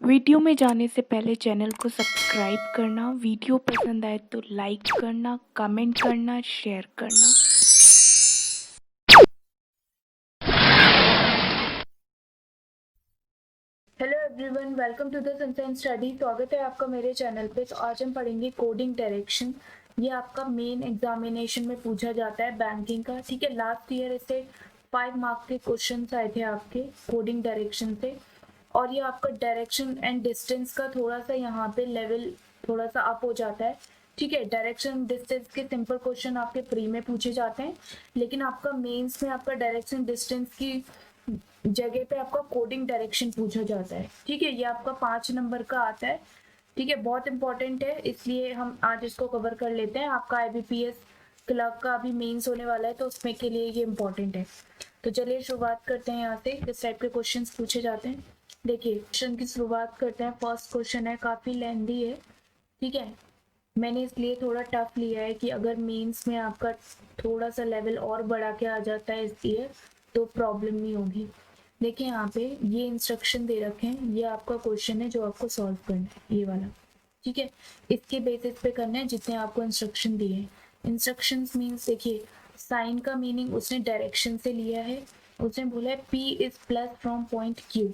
Video में जाने से पहले चैनल को सब्सक्राइब करना, वीडियो पसंद आए तो लाइक करना, कमेंट करना, शेयर करना। Hello everyone, welcome to the Sunshine Study. स्वागत है आपका मेरे चैनल पे। तो आज हम पढ़ेंगे कोडिंग डायरेक्शन। ये आपका मेन एग्जामिनेशन में पूछा जाता है बैंकिंग का। ठीक है, लास्ट ईयर इससे 5 मार्क्स के क्वेश्चन आए थे आपके कोडिंग डायरेक्शन से। और ये आपका डायरेक्शन एंड डिस्टेंस का थोड़ा सा यहाँ पे लेवल थोड़ा सा अप हो जाता है। ठीक है, डायरेक्शन डिस्टेंस के सिंपल क्वेश्चन आपके प्री में पूछे जाते हैं, लेकिन आपका मेंस में आपका डायरेक्शन डिस्टेंस की जगह पे आपका कोडिंग डायरेक्शन पूछा जाता है। ठीक है, ये आपका 5 नंबर का आता है। ठीक है, बहुत इंपॉर्टेंट है, इसलिए हम आज इसको कवर कर लेते हैं। आपका IBPS क्लर्क का अभी मेंस होने वाला है, तो उसमें के लिए ये इंपॉर्टेंट है। तो चलिए शुरुआत करते हैं। यहाँ से किस टाइप के क्वेश्चन पूछे जाते हैं, देखिए क्वेश्चन की शुरुआत करते हैं। फर्स्ट क्वेश्चन है, काफी लेंथी है। ठीक है, मैंने इसलिए थोड़ा टफ लिया है कि अगर मेंस में आपका थोड़ा सा लेवल और बढ़ा के आ जाता है इस ईयर तो प्रॉब्लम नहीं होगी। देखिए यहाँ पे ये इंस्ट्रक्शन दे रखे हैं, ये आपका क्वेश्चन है जो आपको सॉल्व करना है, ये वाला। ठीक है, इसके बेसिस पे करना है जितने आपको इंस्ट्रक्शन दिए हैं। इंस्ट्रक्शंस मीन्स देखिए, साइन का मीनिंग उसने डायरेक्शन से लिया है। उसने बोला है P is plus from point Q।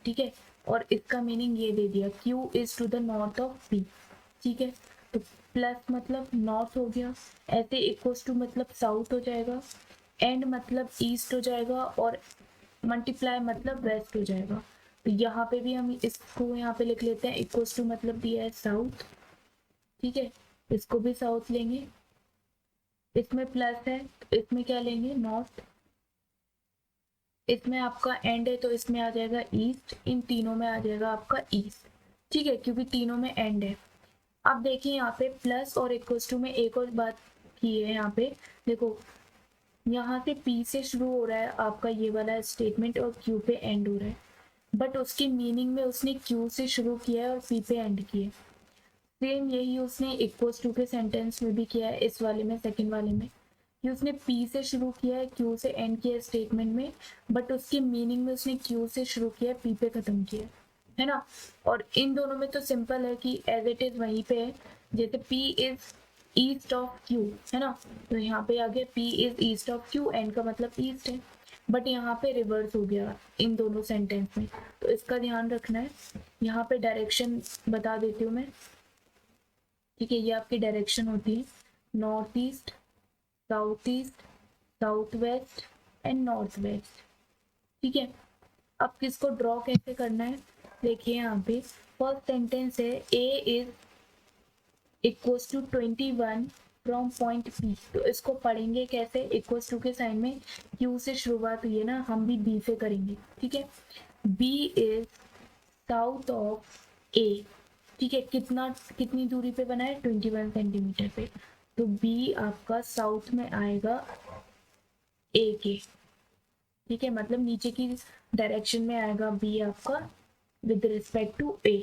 ठीक है, और इसका मीनिंग ये दे दिया Q is to the north of P। ठीक है, तो प्लस मतलब नॉर्थ हो गया, ऐसे इक्वल्स टू मतलब साउथ हो जाएगा, एंड मतलब ईस्ट हो जाएगा, और मल्टीप्लाई मतलब वेस्ट हो जाएगा। तो यहाँ पे भी हम इसको यहाँ पे लिख लेते हैं, इक्वल्स टू मतलब दिया है साउथ। ठीक है, इसको भी साउथ लेंगे, इसमें प्लस है तो इसमें क्या लेंगे, नॉर्थ। इसमें आपका एंड है तो इसमें आ जाएगा ईस्ट, इन तीनों में आ जाएगा आपका ईस्ट। ठीक है, क्योंकि तीनों में एंड है। अब देखिए यहाँ पे प्लस और इक्वल्स टू में एक और बात की है। यहाँ पे देखो, यहाँ से P से शुरू हो रहा है आपका ये वाला स्टेटमेंट और Q पे एंड हो रहा है, बट उसकी मीनिंग में उसने Q से शुरू किया है और P पे एंड किया है। सेम यही उसने इक्वल्स टू के सेंटेंस में भी किया है, इस वाले में, सेकंड वाले में। कि उसने P से शुरू किया है, Q से एंड किया है स्टेटमेंट में, बट उसकी मीनिंग में उसने Q से शुरू किया है, P पे खत्म किया है ना। और इन दोनों में तो सिंपल है कि एज इट इज वहीं पे है। जैसे P is east of Q है ना, तो यहाँ पे आ गया P is east of Q, and का मतलब ईस्ट है। बट यहाँ पे रिवर्स हो गया इन दोनों सेंटेंस में, तो इसका ध्यान रखना है। यहाँ पे डायरेक्शन बता देती हूँ मैं। ठीक है, ये आपकी डायरेक्शन होती है north east, south east, south west and north west. ठीक है, अब किसको ड्रॉ कैसे करना है, देखिए यहाँ पे फर्स्ट सेंटेंस है A is equals to 21 from point P। तो इसको पढ़ेंगे कैसे, इक्वल्स टू के साइन में Q से शुरुआत हुई है ना, हम भी B से करेंगे। ठीक है, B is south of A। ठीक है, कितनी दूरी पे बना है, 21 सेंटीमीटर पे। तो B आपका साउथ में आएगा A के। ठीक है, मतलब नीचे की डायरेक्शन में आएगा B आपका विद रिस्पेक्ट टू A।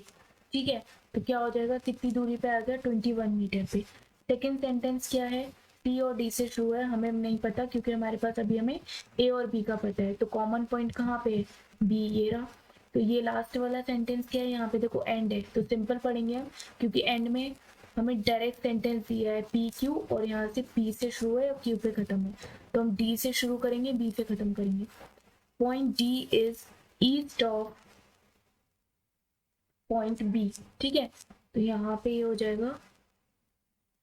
ठीक है, तो क्या हो जाएगा, कितनी दूरी पे आ गया, 21 मीटर पे। सेकेंड सेंटेंस क्या है, C और D से शुरू है, हमें नहीं पता क्योंकि हमारे पास अभी हमें A और B का पता है। तो कॉमन पॉइंट कहाँ पे है, B, ये रहा। तो ये लास्ट वाला सेंटेंस क्या है, यहाँ पे देखो एंड है, तो सिंपल पढ़ेंगे हम, क्योंकि एंड में हमें डायरेक्ट सेंटेंस दिया है PQ, और यहाँ से P से शुरू है और Q पे खत्म है। तो हम D से शुरू करेंगे, B से खत्म करेंगे। Point D is east of point B। ठीक है, तो यहाँ पे ये हो जाएगा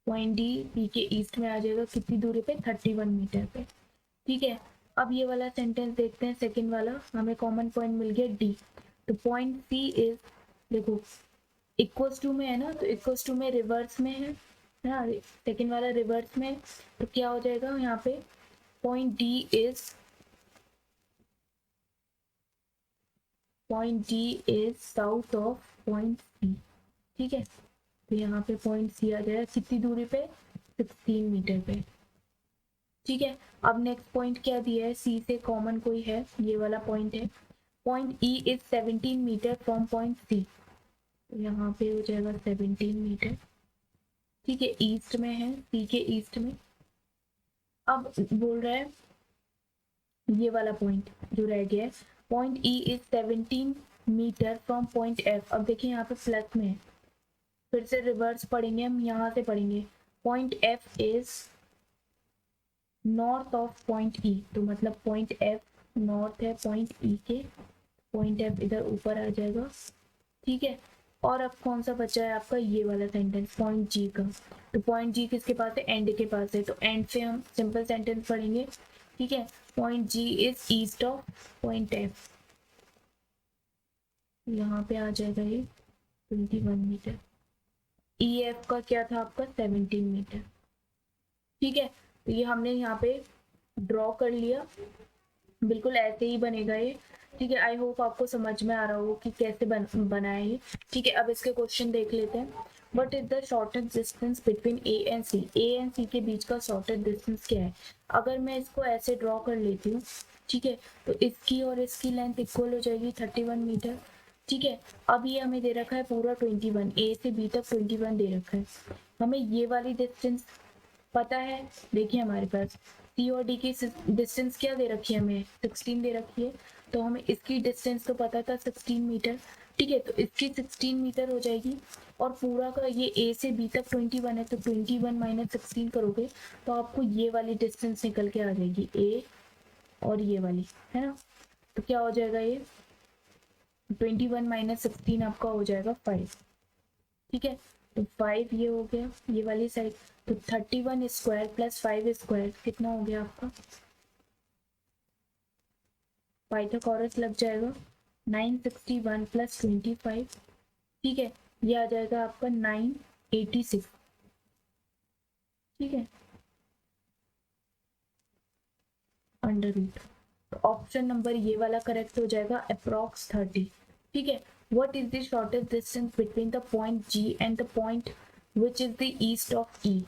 पॉइंट D B के ईस्ट में आ जाएगा, कितनी दूरी पे, 31 मीटर पे। ठीक है, अब ये वाला सेंटेंस देखते हैं, सेकंड वाला, हमें कॉमन पॉइंट मिल गया D। तो पॉइंट C इज, देखो इक्वल्स टू में है ना, तो इक्वल्स टू में रिवर्स में है ना, सेकंड वाला रिवर्स में। तो क्या हो जाएगा यहाँ पे, point D is south of point C। ठीक है, तो यहाँ पे पॉइंट C आ जाएगा, कितनी दूरी पे, 16 मीटर पे। ठीक है, अब नेक्स्ट पॉइंट क्या दिया है, C से कॉमन कोई है, ये वाला पॉइंट है। Point E is 17 metre from point C। तो यहाँ पे हो जाएगा 17 मीटर। ठीक है, ईस्ट में है, C के ईस्ट में। अब बोल रहा है ये वाला पॉइंट जो रह गया है, point E is 17 metre from point F. अब देखिए यहाँ पे प्लस में है, फिर से रिवर्स पढ़ेंगे हम, यहाँ से पढ़ेंगे point F is north of point ई, तो मतलब पॉइंट एफ नॉर्थ है पॉइंट ई के, पॉइंट एफ इधर ऊपर आ जाएगा, ठीक है। और अब कौन सा बचा है आपका, ये वाला सेंटेंस पॉइंट जी का, तो पॉइंट जी किसके पास है, एंड के पास है, तो एंड से हम सिंपल सेंटेंस पढ़ेंगे, ठीक है। Point G is east of point F, यहाँ पे आ जाएगा ये 21 मीटर। ई एफ का क्या था आपका 17 मीटर, ठीक है। तो ये हमने यहाँ पे ड्रॉ कर लिया, बिल्कुल ऐसे ही बनेगा ये, ठीक है। आई होप आपको समझ में आ रहा हो कि कैसे बना है ये, ठीक है। अब इसके क्वेश्चन देख लेते हैं। What is the shortest distance between A and C, A and C के बीच का शॉर्टेस्ट डिस्टेंस क्या है। अगर मैं इसको ऐसे ड्रॉ कर लेती हूँ, ठीक है, तो इसकी और इसकी लेंथ इक्वल हो जाएगी 31 मीटर, ठीक है। अब ये हमें दे रखा है पूरा 21, ए से बी तक 21 दे रखा है, हमें ये वाली डिस्टेंस पता है। देखिए हमारे पास सी और डी की डिस्टेंस क्या दे रखी है, हमें 16 दे रखी है, तो हमें इसकी डिस्टेंस तो पता था 16 मीटर, ठीक है। तो इसकी 16 मीटर हो जाएगी, और पूरा का ये ए से बी तक 21 है, तो 21 माइनस 16 करोगे तो आपको ये वाली डिस्टेंस निकल के आ जाएगी, ए और ये वाली, है ना। तो क्या हो जाएगा ये 21 माइनस 16 आपका हो जाएगा 5, ठीक है। तो 5 ये हो गया ये वाली साइड, तो 31 स्क्वायर प्लस 5 स्क्वायर कितना हो गया आपका, पाइथागोरस लग जाएगा 961 प्लस 25, ठीक है। ये आ जाएगा आपका 986, ठीक है, अंडर रूट। तो ऑप्शन नंबर ये वाला करेक्ट हो जाएगा, अप्रॉक्स 30, ठीक है। What is the shortest distance between the point G and the point which is the east of E?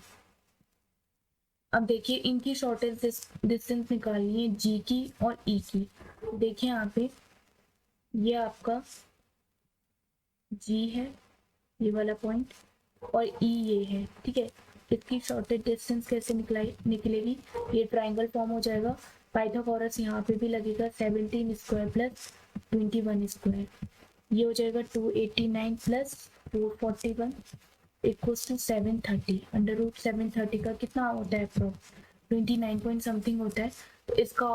अब देखिए इनकी शॉर्टेस्ट डिस्टेंस निकालनी है, G की और E की। देखिए यहाँ पे ये आपका G है, ये वाला पॉइंट, और E ये है, ठीक है। इसकी शॉर्टेस्ट डिस्टेंस कैसे निकलेगी, ये ट्राइंगल फॉर्म हो जाएगा, पाइथागोरस यहाँ पे भी लगेगा 17 स्क्वायर प्लस 21 स्क्वायर, ये हो जाएगा 289 plus 441 equals to 730, under root 730 का कितना होता है अप्रॉक्स 29 पॉइंट समथिंग होता है, तो इसका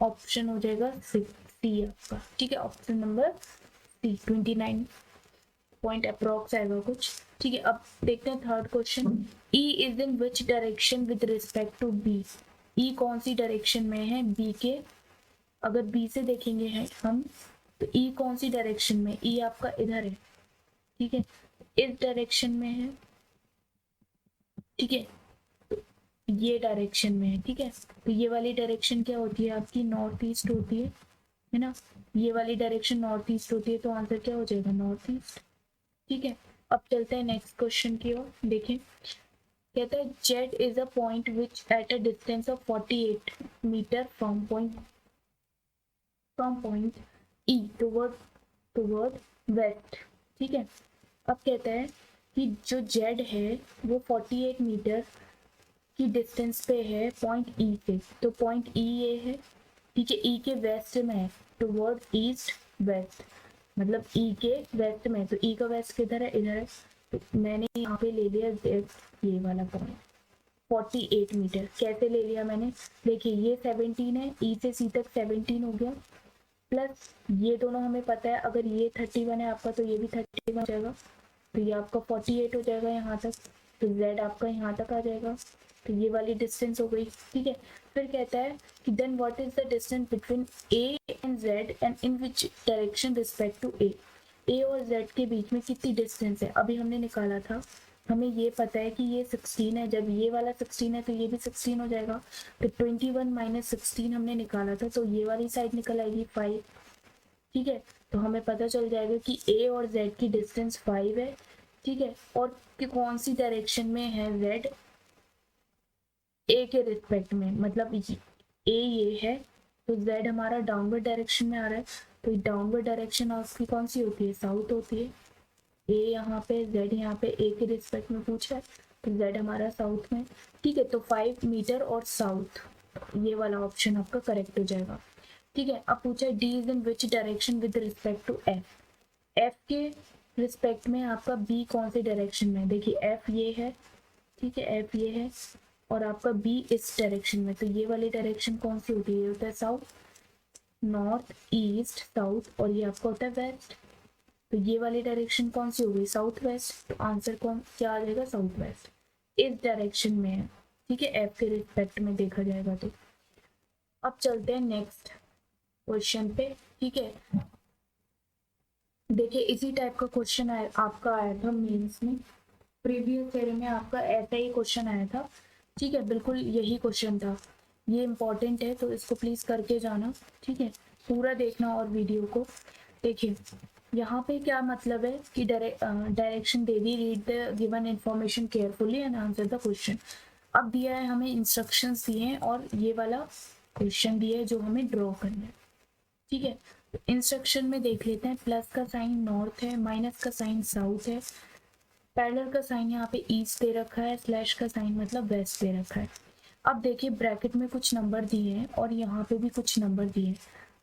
ऑप्शन हो जाएगा सी आपका, ठीक है। Option number C 29 point approx आएगा कुछ, ठीक है। अब देखते हैं third question, E is in which direction with respect to B, E कौन सी डायरेक्शन में है बी के, अगर बी से देखेंगे हैं हम तो ई कौन सी डायरेक्शन में, ई आपका इधर है, ठीक है, इस डायरेक्शन में है, ठीक है, ये डायरेक्शन में है, ठीक है। तो ये वाली डायरेक्शन क्या होती है आपकी, नॉर्थ ईस्ट होती है ना, ये वाली डायरेक्शन नॉर्थ ईस्ट होती है, तो आंसर क्या हो जाएगा नॉर्थ ईस्ट, ठीक है। अब चलते हैं नेक्स्ट क्वेश्चन की ओर, देखें कहता है Z is a point which at a distance of 48 metre from point E toward west, ठीक है। अब कहता है कि जो जेड है वो 48 मीटर की डिस्टेंस पे है पॉइंट ई से, तो पॉइंट ई ये है, ठीक है, ई के वेस्ट में है, टुवर्ड ईस्ट वेस्ट, मतलब ई के वेस्ट में, तो ई का वेस्ट किधर है, इधर है, तो मैंने यहाँ पे ले लिया जेड, ये वाला पॉइंट 48 मीटर, कैसे ले लिया मैंने, देखिए ये 17 है, ई से सी तक 17 हो गया, प्लस ये दोनों हमें पता है, अगर ये 31 है आपका तो ये भी 31 हो जाएगा, तो ये आपका 48 हो जाएगा यहाँ तक, तो z आपका यहाँ तक आ जाएगा, तो ये वाली डिस्टेंस हो गई, ठीक है। फिर कहता है कि then what is the distance between a and z and in which direction respect to a और z के बीच में कितनी डिस्टेंस है, अभी हमने निकाला था, हमें ये पता है कि ये 16 है, जब ये वाला 16 है तो ये भी 16 हो जाएगा, तो 21 माइनस 16 हमने निकाला था, तो ये वाली साइड निकल आएगी 5, ठीक है। तो हमें पता चल जाएगा कि a और z की डिस्टेंस 5 है, ठीक है, और कि कौन सी डायरेक्शन में है z, a के रिस्पेक्ट में, मतलब a ये है तो z हमारा डाउनवर्ड डायरेक्शन में आ रहा है, तो डाउनवर्ड डायरेक्शन आपकी कौन सी होती है, साउथ होती है, a यहाँ पे z यहाँ पे a के रिस्पेक्ट में पूछ रहा है, तो z हमारा साउथ में, ठीक है। तो 5 मीटर और साउथ, ये वाला ऑप्शन आपका करेक्ट हो जाएगा। ठीक है। अब पूछा है D is in which direction with respect to F. F के रिस्पेक्ट में आपका बी कौन से डायरेक्शन में है। देखिए एफ ये है, ठीक है, एफ ये है और आपका बी इस डायरेक्शन में, तो ये वाली डायरेक्शन कौन सी होती है, ये होता है साउथ, नॉर्थ, ईस्ट, साउथ, और ये आपका होता है वेस्ट। तो ये वाली डायरेक्शन कौन सी होगी, साउथ वेस्ट। तो आंसर कौन क्या आ जाएगा, साउथ वेस्ट, इस डायरेक्शन में है, ठीक है, एफ के रिस्पेक्ट में देखा जाएगा। तो अब चलते हैं नेक्स्ट क्वेश्चन पे, ठीक है। देखिए इसी टाइप का क्वेश्चन आपका आया था मेंस में, प्रीवियस ईयर में आपका ऐसा ही क्वेश्चन आया था, ठीक है, बिल्कुल यही क्वेश्चन था। ये इंपॉर्टेंट है तो इसको प्लीज करके जाना, ठीक है, पूरा देखना और वीडियो को। देखिए यहाँ पे क्या मतलब है कि direction they the, read the given information carefully and answer the question. अब दिया है हमें इंस्ट्रक्शंस दिए हैं और ये वाला क्वेश्चन दिया है जो हमें ड्रॉ करना है, ठीक है। इंस्ट्रक्शन में देख लेते हैं, प्लस का साइन नॉर्थ है, माइनस का साइन साउथ है, पैरेलल का साइन यहाँ पे ईस्ट दे रखा है, स्लैश का साइन मतलब वेस्ट दे रखा है। अब देखिए ब्रैकेट में कुछ नंबर दिए हैं और यहाँ पे भी कुछ नंबर दिए हैं,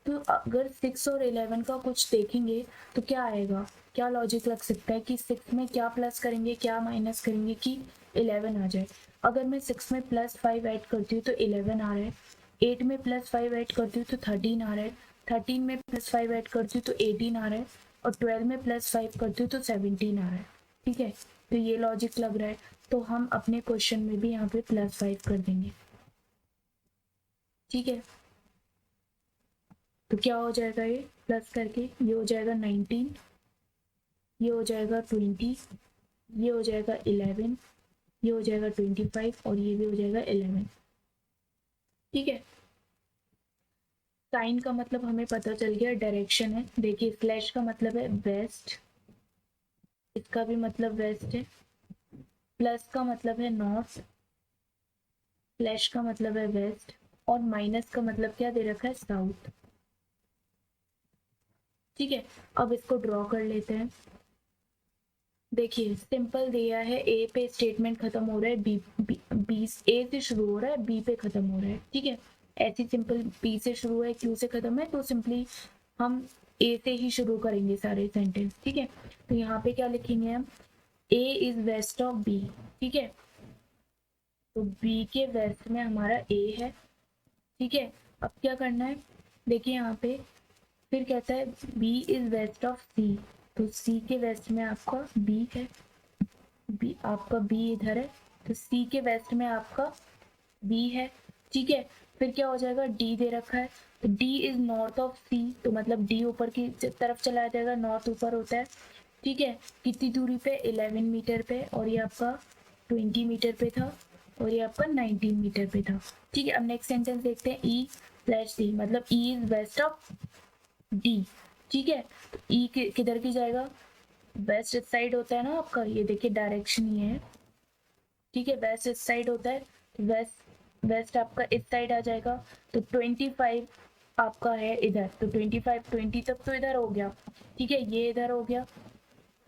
तो अगर 6 और 11 का कुछ देखेंगे तो क्या आएगा, क्या लॉजिक लग सकता है कि 6 में क्या प्लस करेंगे क्या माइनस करेंगे कि 11 आ जाए। अगर मैं 6 में +5 ऐड करती हूँ तो 11 आ रहा है, 8 में +5 ऐड करती हूँ तो 13 आ रहा है, 13 में +5 ऐड करती हूँ तो 18 आ रहा है, और 12 में +5 करती हूँ तो 17 आ रहा है, ठीक है। तो ये लॉजिक लग रहा है, तो हम अपने क्वेश्चन में भी यहाँ पे +5 कर देंगे, ठीक है। तो क्या हो जाएगा, ये प्लस करके ये हो जाएगा 19, ये हो जाएगा 20, ये हो जाएगा 11, ये हो जाएगा 25 और ये भी हो जाएगा 11, ठीक है। साइन का मतलब हमें पता चल गया, डायरेक्शन है। देखिए स्लैश का मतलब है वेस्ट, इसका भी मतलब वेस्ट है, प्लस का मतलब है नॉर्थ, स्लैश का मतलब है वेस्ट, और माइनस का मतलब क्या दे रखा है, साउथ, ठीक है। अब इसको ड्रॉ कर लेते हैं। देखिए सिंपल दिया है, ए पे स्टेटमेंट खत्म हो रहा है, बी ए से शुरू हो रहा है, बी पे खत्म हो रहा है, ठीक है। ऐसी सिंपल बी से शुरू है, क्यू से खत्म है, तो सिंपली हम ए से ही शुरू करेंगे सारे सेंटेंस, ठीक है। तो यहाँ पे क्या लिखेंगे हम, ए इज वेस्ट ऑफ बी, ठीक है। तो बी के वेस्ट में हमारा ए है, ठीक है। अब क्या करना है, देखिए यहाँ पे फिर कहता है बी इज वेस्ट ऑफ सी, तो सी के वेस्ट में आपका बी है, बी आपका बी इधर है, तो सी के वेस्ट में आपका बी है, ठीक है। फिर क्या हो जाएगा, डी दे रखा है, तो डी इज नॉर्थ ऑफ सी, तो मतलब डी ऊपर की तरफ चला जाएगा, नॉर्थ ऊपर होता है, ठीक है। कितनी दूरी पे, 11 मीटर पे, और ये आपका 20 मीटर पे था, और ये आपका 19 मीटर पे था, ठीक है। अब नेक्स्ट सेंटेंस देखते हैं, ई स्लैश डी, मतलब E is west of D, ठीक है। तो ई किधर की जाएगा, वेस्ट इस साइड होता है ना आपका, ये देखिए डायरेक्शन ये है, ठीक है, वेस्ट इस साइड होता है, वेस्ट वेस्ट आपका इस साइड आ जाएगा, तो 25 आपका है इधर, तो 25 20 तक तो इधर हो गया, ठीक है, ये इधर हो गया,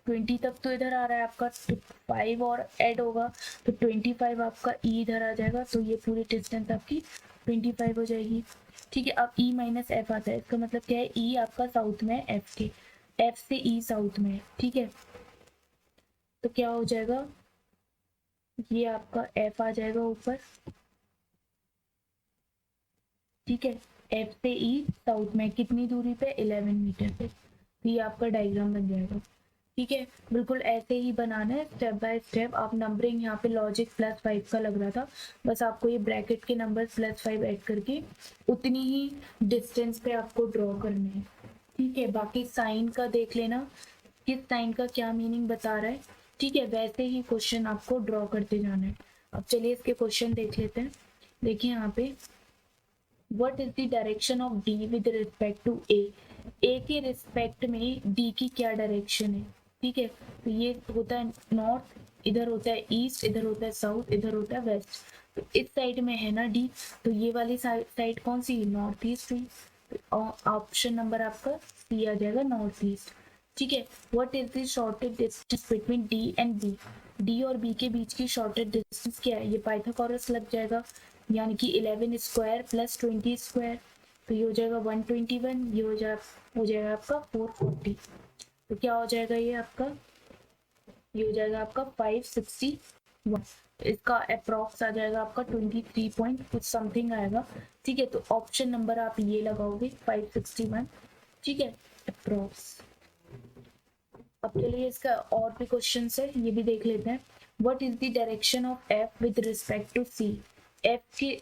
20 तक तो इधर आ रहा है आपका, तो 5 और ऐड होगा, तो 25 आपका ई इधर आ जाएगा, तो ये पूरी डिस्टेंस आपकी 25 हो जाएगी, ठीक है। अब ई माइनस एफ आता है, इसका मतलब क्या है, ई आपका साउथ में है एफ के, एफ से ई साउथ में है, ठीक है। तो क्या हो जाएगा, ये आपका एफ आ जाएगा ऊपर, ठीक है, एफ से ई साउथ में कितनी दूरी पे, 11 मीटर पे, तो ये आपका डायग्राम बन जाएगा, ठीक है। बिल्कुल ऐसे ही बनाना है स्टेप बाय स्टेप। आप नंबरिंग यहाँ पे लॉजिक +5 का लग रहा था, बस आपको ये ब्रैकेट के नंबर +5 ऐड करके उतनी ही डिस्टेंस पे आपको ड्रॉ करने हैं, ठीक है। बाकी साइन का देख लेना, किस साइन का क्या मीनिंग बता रहा है, ठीक है, वैसे ही क्वेश्चन आपको ड्रॉ करते जाना है। अब चलिए इसके क्वेश्चन देख लेते हैं। देखिए यहाँ पे what is the direction of D with respect to A, A के रिस्पेक्ट में डी की क्या डायरेक्शन है, ठीक है। तो ये होता है नॉर्थ, इधर होता है ईस्ट, इधर होता है साउथ, इधर होता है वेस्ट, तो इस साइड में है ना डी, तो ये वाली साइड कौन सी, नॉर्थ ईस्ट हुई, तो ऑप्शन नंबर आपका सी आ जाएगा, नॉर्थ ईस्ट, ठीक है। What is the shortest distance between D and B, D और बी के बीच की शॉर्टेस्ट डिस्टेंस क्या है, ये पाइथागोरस लग जाएगा, यानी कि 11 स्क्वायर + 20 स्क्वायर, तो ये हो जाएगा 121, ये हो जाएगा आपका 440। तो क्या हो जाएगा ये आपका, ये हो जाएगा आपका 561। इसका अप्रॉक्स आ जाएगा आपका 23 पॉइंट कुछ समथिंग आएगा। ठीक है, तो ऑप्शन नंबर आप ये लगाओगे 561। ठीक है, अप्रॉक्स। अब चलिए इसका और भी क्वेश्चन है, ये भी देख लेते हैं। What is the direction of F with respect to C? F के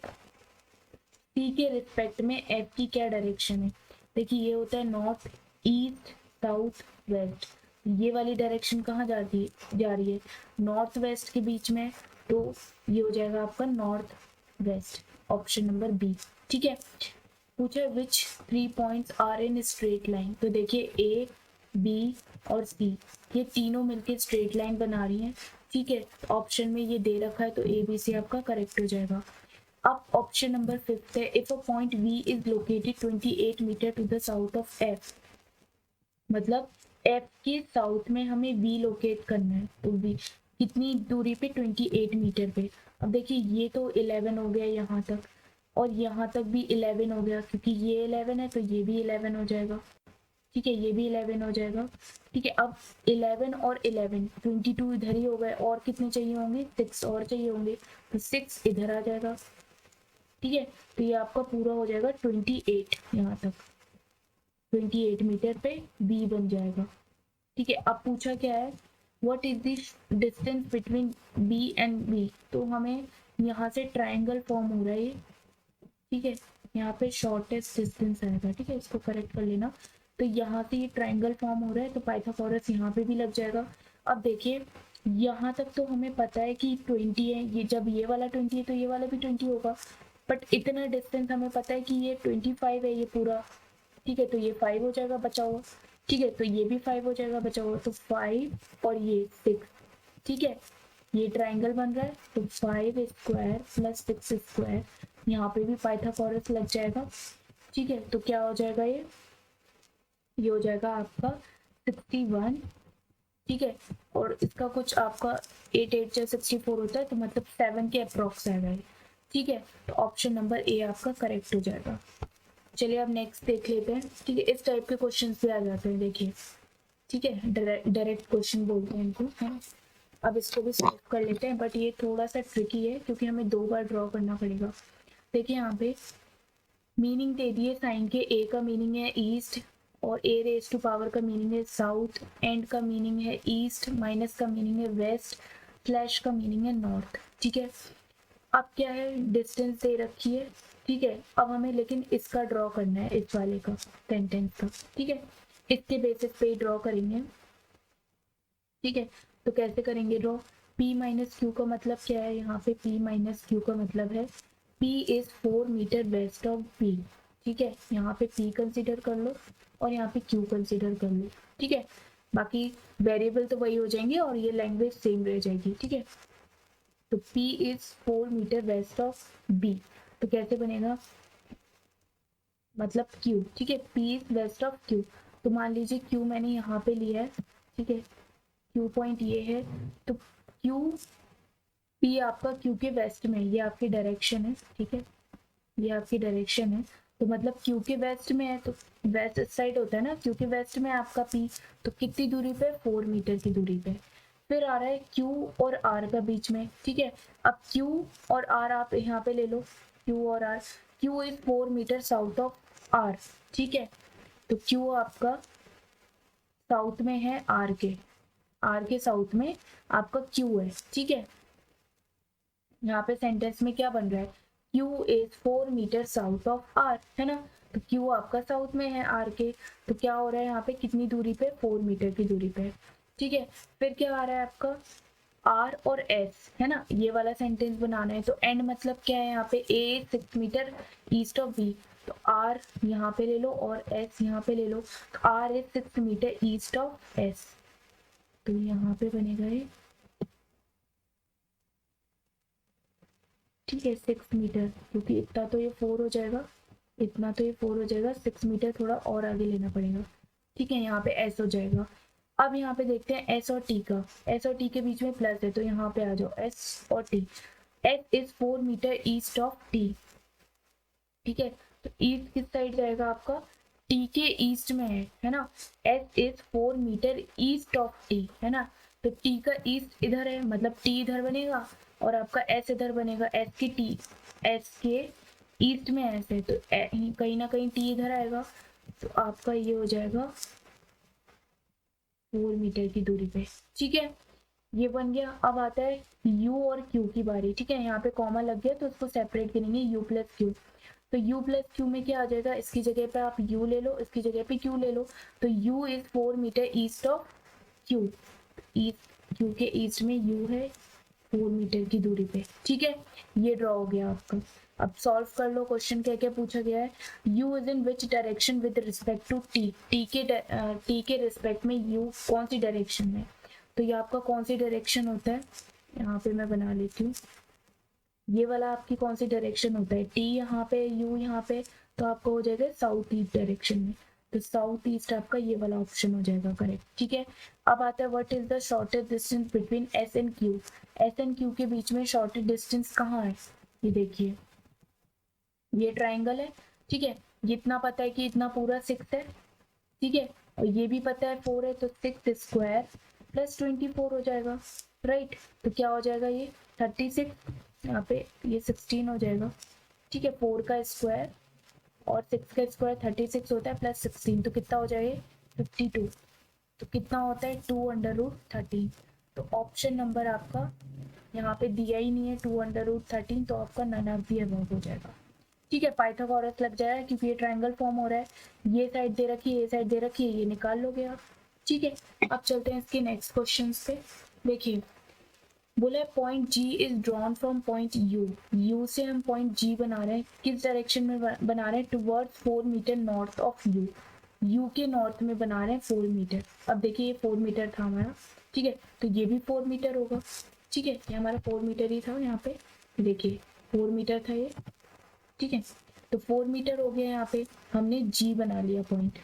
सी के रिस्पेक्ट में एफ की क्या डायरेक्शन है? देखिए ये होता है नॉर्थ, ईस्ट, साउथ, वेस्ट। ये वाली डायरेक्शन कहाँ जा रही है? नॉर्थ वेस्ट के बीच में। तो ये हो जाएगा आपका north west, option number B. ठीक है, पूछा which 3 points are in straight line. तो देखिए ए, बी और सी ये तीनों मिलके स्ट्रेट लाइन बना रही हैं। ठीक है, ऑप्शन में ये दे रखा है तो ए बी सी आपका करेक्ट हो जाएगा। अब ऑप्शन नंबर 5 है, if a point V is located 28 metre to the south of F. मतलब एफ के साउथ में हमें वी लोकेट करना है, तो वी कितनी दूरी पे? 28 मीटर पे। अब देखिए ये तो 11 हो गया यहाँ तक, और यहाँ तक भी 11 हो गया, क्योंकि ये 11 है तो ये भी 11 हो जाएगा। ठीक है, ये भी 11 हो जाएगा। ठीक है, अब 11 और 11 22 इधर ही हो गए, और कितने चाहिए होंगे? 6 और चाहिए होंगे, तो 6 इधर आ जाएगा। ठीक है, तो ये आपका पूरा हो जाएगा 28, यहाँ तक 28 मीटर पे बी बन जाएगा। ठीक है, अब पूछा क्या है, what is the distance between B and B? तो हमें यहाँ से ट्राइंगल फॉर्म हो रहा है ये। ठीक है, यहाँ पे शॉर्टेस्ट डिस्टेंस आएगा। ठीक है, इसको करेक्ट कर लेना। तो यहाँ से ये ट्राइंगल फॉर्म हो रहा है, तो पाइथागोरस यहाँ पे भी लग जाएगा। अब देखिए यहाँ तक तो हमें पता है कि 20 है, ये जब ये वाला 20 है तो ये वाला भी 20 होगा, बट इतना डिस्टेंस हमें पता है कि ये 25 है ये पूरा। ठीक है, तो ये 5 हो जाएगा बचा हुआ। ठीक है, तो ये भी 5 हो जाएगा बचा हुआ, तो 5 और ये 6। ठीक है, ये ट्राइंगल बन रहा है, तो 5 स्क्वायर प्लस 6 स्क्वायर, यहाँ पे भी पाइथागोरस लग जाएगा। ठीक है, तो क्या हो जाएगा ये हो जाएगा आपका 61। ठीक है, और इसका कुछ आपका 8 8 से 64 होता है, तो मतलब 7 के अप्रॉक्स आएगा ये। ठीक है, तो ऑप्शन नंबर ए आपका करेक्ट हो जाएगा। चलिए अब नेक्स्ट देख लेते हैं। ठीक है, इस टाइप के क्वेश्चन भी आ जाते हैं, देखिए। ठीक है, डायरेक्ट क्वेश्चन बोलते हैं इनको, है ना। अब इसको भी सॉल्व कर लेते हैं, बट ये थोड़ा सा ट्रिकी है क्योंकि हमें 2 बार ड्रॉ करना पड़ेगा। देखिए यहाँ पे मीनिंग दे दिए साइन के, ए का मीनिंग है ईस्ट, और ए रेज टू पावर का मीनिंग है साउथ, एंड का मीनिंग है ईस्ट, माइनस का मीनिंग है वेस्ट, स्लैश का मीनिंग है नॉर्थ। ठीक है, अब क्या है, डिस्टेंस दे रखी है। ठीक है, अब हमें लेकिन इसका ड्रॉ करना है, इस वाले का सेंटेंस का। ठीक है, इसके बेसिस पे ड्रॉ करेंगे। ठीक है, तो कैसे करेंगे ड्रॉ? P माइनस क्यू का मतलब क्या है? यहाँ पे P माइनस क्यू का मतलब है P is 4 metre west of B। ठीक है, यहाँ पे P कंसिडर कर लो और यहाँ पे Q कंसिडर कर लो। ठीक है, बाकी वेरिएबल तो वही हो जाएंगे और ये लैंग्वेज सेम रह जाएगी। ठीक है, तो P is 4 metre west of B, तो कैसे बनेगा? मतलब Q। ठीक है, P is west of Q, तो मान लीजिए Q मैंने यहाँ पे लिया है। ठीक है, Q पॉइंट ये है, तो Q P आपका Q के वेस्ट में, ये आपकी डायरेक्शन है। ठीक है, ये आपकी डायरेक्शन है, तो मतलब Q के वेस्ट में है, तो वेस्ट साइड होता है ना, Q के वेस्ट में आपका P, तो कितनी दूरी पे? 4 मीटर की दूरी पे। फिर आ रहा है Q और R का बीच में। ठीक है, अब Q और R आप यहाँ पे ले लो, Q और R। Q is 4 metre south of R। ठीक है, तो Q आपका साउथ में है R के साउथ में आपका Q है। ठीक है, यहाँ पे सेंटेंस में क्या बन रहा है? Q is 4 metre south of R, है ना, तो Q आपका साउथ में है R के, तो क्या हो रहा है यहाँ पे? कितनी दूरी पे? 4 मीटर की दूरी पे। ठीक है, फिर क्या आ रहा है आपका? R और S, है ना, ये वाला सेंटेंस बनाना है, तो एंड मतलब क्या है यहाँ पे? A 6 metre east of B, तो R यहाँ पे ले लो और S यहाँ पे ले लो, तो R is 6 metre east of S, तो यहाँ पे बनेगा ये। ठीक है, 6 मीटर, क्योंकि इतना तो ये 4 हो जाएगा, इतना तो ये 4 हो जाएगा, 6 मीटर थोड़ा और आगे लेना पड़ेगा। ठीक है, यहाँ पे S हो जाएगा। अब यहाँ पे देखते हैं S और T का। S और T के बीच में प्लस है, तो यहाँ पे आ जाओ S और T। S is 4 metre east of T। ठीक है, तो ईस्ट किस साइड जाएगा आपका, टी के ईस्ट में है ना। S is 4 metre east of T, है ना। तो टी का ईस्ट इधर है, मतलब टी इधर बनेगा और आपका एस इधर बनेगा। एस के ईस्ट में एस है, तो कहीं ना कहीं टी इधर आएगा, तो आपका ये हो जाएगा 4 मीटर की दूरी पे। ठीक है, ये बन गया। अब आता है u और q की बारी। ठीक है, यहाँ पे कॉमा लग गया तो उसको सेपरेट करेंगे, u प्लस क्यू। तो u प्लस क्यू में क्या आ जाएगा, इसकी जगह पे आप u ले लो, इसकी जगह पे q ले लो। तो u is 4 metre east of q, east q के ईस्ट में u है 4 मीटर की दूरी पे। ठीक है, ये ड्रॉ हो गया आपका। अब सॉल्व कर लो, क्वेश्चन क्या क्या पूछा गया है। u is in which direction with respect to t, t के रिस्पेक्ट में u कौन सी डायरेक्शन में। तो ये आपका कौन सी डायरेक्शन होता है, यहाँ पे मैं बना लेती हूँ। ये वाला आपकी कौन सी डायरेक्शन होता है, टी यहाँ पे, यू यहाँ पे, तो आपका हो जाएगा साउथ ईस्ट डायरेक्शन में। तो साउथ ईस्ट आपका ये वाला ऑप्शन हो जाएगा करेक्ट। ठीक है, अब आता है what is the shortest distance between S and Q. S and Q के बीच में शॉर्टेस्ट डिस्टेंस कहाँ है, ये देखिए, ये ट्राइंगल है। ठीक है, ये इतना पता है कि इतना पूरा 6 है। ठीक है, और ये भी पता है 4 है, तो 6 स्क्वायर प्लस 24 हो जाएगा। राइट, तो क्या हो जाएगा ये 36, यहाँ पे ये 16 हो जाएगा। ठीक है, 4 का स्क्वायर और 6 का स्क्वायर 36 होता है, प्लस 16 तो कितना हो जाएगा 52। तो कितना होता है 2√13। तो ऑप्शन नंबर आपका यहाँ पे दिया ही नहीं है 2√13, तो आपका नन ऑफ दी अबव हो जाएगा। ठीक है, पाइथागोरस लग जाएगा क्योंकि ये ट्रायंगल फॉर्म हो रहा है, ये साइड दे रखी है, ये साइड दे रखी है, ये निकाल लोगे आप। ठीक है, अब चलते हैं इसके नेक्स्ट क्वेश्चन पे। देखिए, बोला point G is drawn from point U से हम पॉइंट G बना रहे हैं, किस डायरेक्शन में बना रहे हैं, towards 4 metre north of U के नॉर्थ में बना रहे हैं 4 मीटर। अब देखिए ये 4 मीटर था हमारा। ठीक है, तो ये भी 4 मीटर होगा। ठीक है, ये हमारा 4 मीटर ही था, यहाँ पे देखिए 4 मीटर था ये। ठीक है, तो 4 मीटर हो गया, यहाँ पे हमने G बना लिया पॉइंट।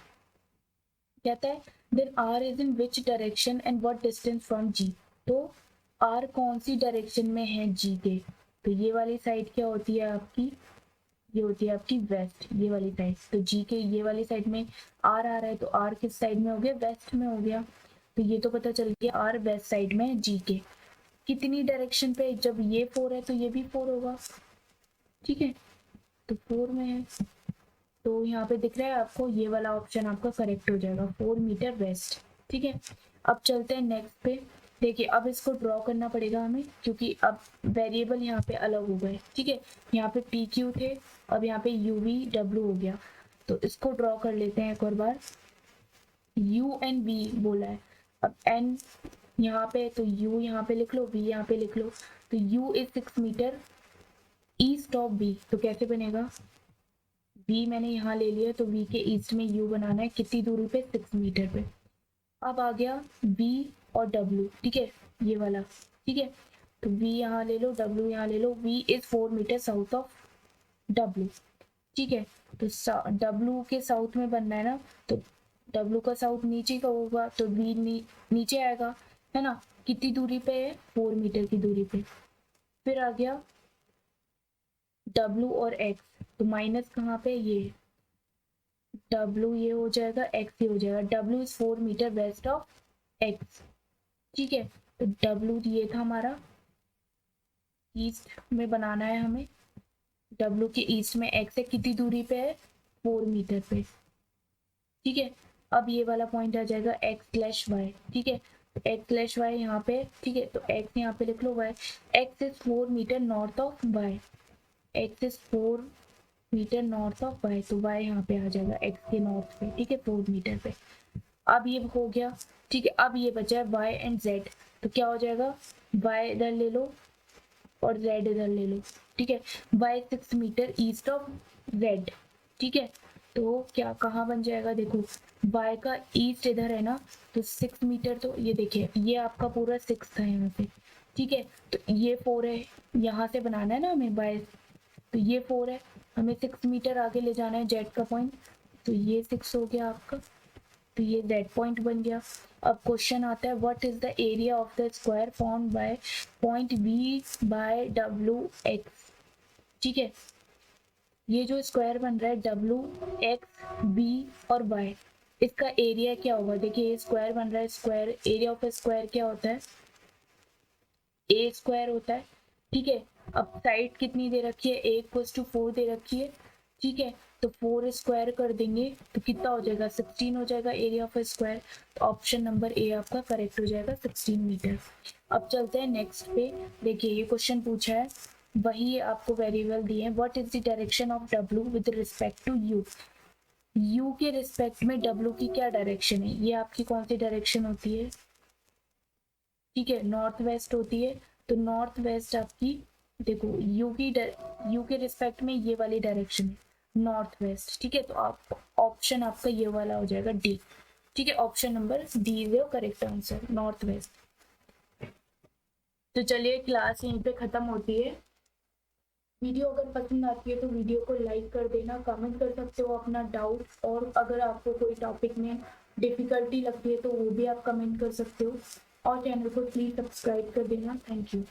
कहता है then R is in which direction and what distance from G। तो R कौन सी डायरेक्शन में है G के, तो ये वाली साइड क्या होती है आपकी, ये होती है आपकी वेस्ट, ये वाली साइड। तो G के ये वाली साइड में R आ रहा है, तो R किस साइड में हो गया, वेस्ट में हो गया। तो ये तो पता चल गया R वेस्ट साइड में है G के। कितनी डायरेक्शन पे, जब ये 4 है तो ये भी 4 होगा। ठीक है, तो 4 में है, तो यहाँ पे दिख रहा है आपको, ये वाला ऑप्शन आपका करेक्ट हो जाएगा, 4 मीटर वेस्ट। ठीक है, अब चलते हैं नेक्स्ट पे। देखिए, अब इसको ड्रॉ करना पड़ेगा हमें, क्योंकि अब वेरिएबल यहाँ पे अलग हो गए। ठीक है, यहाँ पे पी क्यू थे, अब यहाँ पे यू वी डब्ल्यू हो गया। तो इसको ड्रॉ कर लेते हैं एक और बार। यू एंड वी बोला है, अब एन यहाँ पे, तो यू यहाँ पे लिख लो, वी यहाँ पे लिख लो। तो U is 6 metre east of B, तो कैसे बनेगा, V मैंने यहाँ ले लिया, तो V के ईस्ट में U बनाना है, कितनी दूरी पे, 6 मीटर पे। अब आ गया V और W। ठीक है, ये वाला। ठीक है, तो V यहाँ ले लो, W यहाँ ले लो। V is 4 metre south of W। ठीक है, तो W के साउथ में बनना है ना, तो W का साउथ नीचे का होगा, तो V नीचे आएगा, है ना। कितनी दूरी पे है, 4 मीटर की दूरी पे। फिर आ गया W और X, तो माइनस कहाँ पे, ये W ये हो जाएगा, X ये हो जाएगा। W is 4 metre west of X। ठीक है, तो W ये था हमारा, ईस्ट में बनाना है हमें। W के ईस्ट में X है, कितनी दूरी पे है, 4 मीटर पे। ठीक है, अब ये वाला पॉइंट आ जाएगा X/Y। ठीक है, X/Y यहाँ पे। ठीक है, तो X यहाँ पे लिख लो, Y X is 4 metre north of Y। X is 4 metre north of Y, तो Y यहाँ पे आ जाएगा X के नॉर्थ पे। ठीक है, 4 मीटर पे। अब ये हो गया। ठीक है, अब ये बचा है Y एंड Z, तो क्या हो जाएगा, Y इधर ले लो और Z इधर ले लो। ठीक है, Y 6 metre east of Z। ठीक है, तो क्या कहाँ बन जाएगा, देखो Y का ईस्ट इधर है ना, तो 6 मीटर, तो ये देखिए ये आपका पूरा 6 था यहाँ पे। ठीक है, तो ये 4 है, यहाँ से बनाना है ना हमें Y, तो ये 4 है, हमें 6 मीटर आगे ले जाना है Z का पॉइंट, तो ये 6 हो गया आपका, तो ये Z पॉइंट बन गया। अब क्वेश्चन आता है what is the area of the square formed by point B by W X। ठीक है, ये जो स्क्वायर बन रहा है डब्ल्यू एक्स बी और वाई, इसका एरिया क्या होगा? देखिए ये स्क्वायर बन रहा है, स्क्वायर एरिया ऑफ स्क्वायर क्या होता है? ए स्क्वायर होता है। ठीक है, अब साइड कितनी दे रखी है? ए इक्वल्स टू 4 दे रखी है। ठीक है, तो 4 स्क्वायर कर देंगे तो कितना हो जाएगा? 16 हो जाएगा एरिया ऑफ स्क्वायर। तो ऑप्शन नंबर ए आपका करेक्ट हो जाएगा, 16 मीटर। अब चलते हैं नेक्स्ट पे। देखिए ये क्वेश्चन पूछा है, वही आपको वेरिएबल दिए हैं। What is the direction of W with respect to U? U के रिस्पेक्ट में डब्ल्यू की क्या डायरेक्शन है? ये आपकी कौन सी डायरेक्शन होती है? ठीक है, नॉर्थ वेस्ट होती है। तो नॉर्थ वेस्ट आपकी, देखो यू के रिस्पेक्ट में ये वाली डायरेक्शन है नॉर्थ वेस्ट। ठीक है, तो आप ऑप्शन आपका ये वाला हो जाएगा डी। ठीक है, option number D is your correct answer, north west. तो चलिए क्लास यहीं पे खत्म होती है। वीडियो अगर पसंद आती है तो वीडियो को लाइक कर देना, कमेंट कर सकते हो अपना डाउट, और अगर आपको कोई टॉपिक में डिफिकल्टी लगती है तो वो भी आप कमेंट कर सकते हो, और चैनल को प्लीज़ सब्सक्राइब कर देना। Thank you.